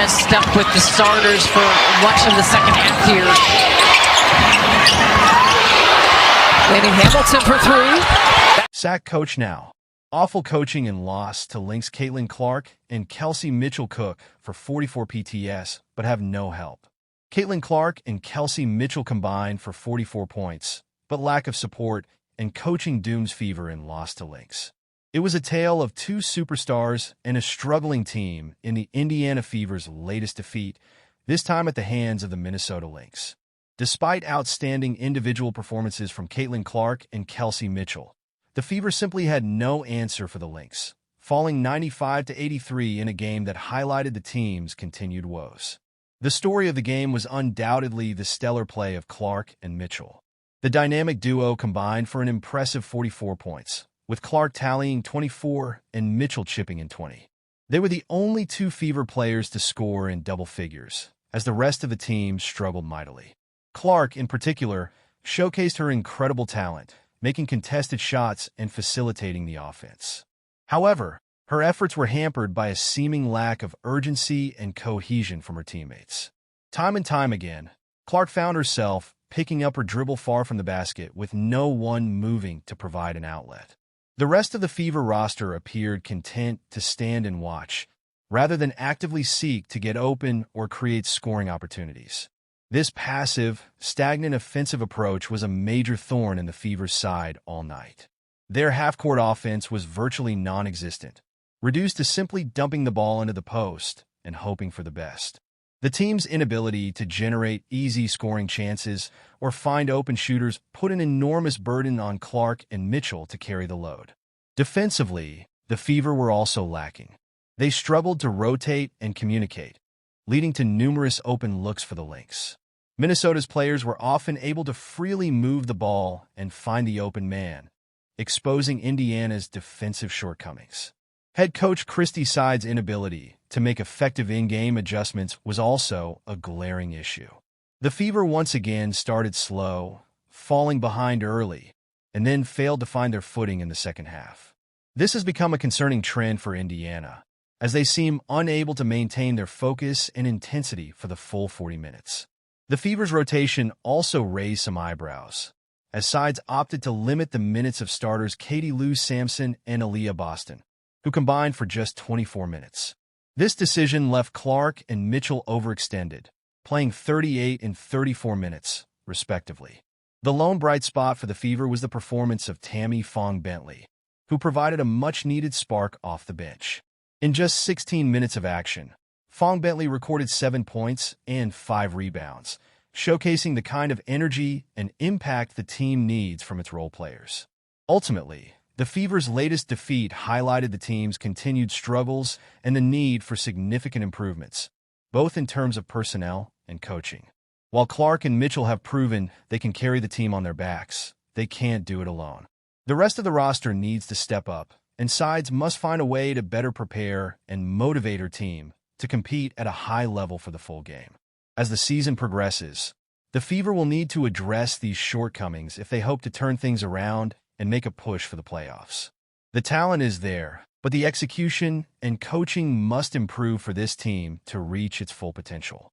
Indiana stuck with the starters for much of the second half here. Landing Hamilton for three. Sack coach now. Awful coaching and loss to Lynx Caitlin Clark and Kelsey Mitchell-Cook for 44 PTS, but have no help. Caitlin Clark and Kelsey Mitchell combined for 44 points, but lack of support and coaching dooms Fever and loss to Lynx. It was a tale of two superstars and a struggling team in the Indiana Fever's latest defeat, this time at the hands of the Minnesota Lynx. Despite outstanding individual performances from Caitlin Clark and Kelsey Mitchell, the Fever simply had no answer for the Lynx, falling 95-83 in a game that highlighted the team's continued woes. The story of the game was undoubtedly the stellar play of Clark and Mitchell. The dynamic duo combined for an impressive 44 points, with Clark tallying 24 and Mitchell chipping in 20. They were the only two Fever players to score in double figures, as the rest of the team struggled mightily. Clark, in particular, showcased her incredible talent, making contested shots and facilitating the offense. However, her efforts were hampered by a seeming lack of urgency and cohesion from her teammates. Time and time again, Clark found herself picking up her dribble far from the basket with no one moving to provide an outlet. The rest of the Fever roster appeared content to stand and watch, rather than actively seek to get open or create scoring opportunities. This passive, stagnant offensive approach was a major thorn in the Fever's side all night. Their half-court offense was virtually non-existent, reduced to simply dumping the ball into the post and hoping for the best. The team's inability to generate easy scoring chances or find open shooters put an enormous burden on Clark and Mitchell to carry the load. Defensively, the Fever were also lacking. They struggled to rotate and communicate, leading to numerous open looks for the Lynx. Minnesota's players were often able to freely move the ball and find the open man, exposing Indiana's defensive shortcomings. Head coach Christie Side's inability to make effective in-game adjustments was also a glaring issue. The Fever once again started slow, falling behind early, and then failed to find their footing in the second half. This has become a concerning trend for Indiana, as they seem unable to maintain their focus and intensity for the full 40 minutes. The Fever's rotation also raised some eyebrows, as sides opted to limit the minutes of starters Katie Lou Sampson and Aaliyah Boston, who combined for just 24 minutes. This decision left Clark and Mitchell overextended, playing 38 and 34 minutes, respectively. The lone bright spot for the Fever was the performance of Tammy Fong-Bentley, who provided a much-needed spark off the bench. In just 16 minutes of action, Fong-Bentley recorded 7 points and 5 rebounds, showcasing the kind of energy and impact the team needs from its role players. Ultimately, the Fever's latest defeat highlighted the team's continued struggles and the need for significant improvements, both in terms of personnel and coaching. While Clark and Mitchell have proven they can carry the team on their backs, they can't do it alone. The rest of the roster needs to step up, and sides must find a way to better prepare and motivate her team to compete at a high level for the full game. As the season progresses, the Fever will need to address these shortcomings if they hope to turn things around and make a push for the playoffs. The talent is there, but the execution and coaching must improve for this team to reach its full potential.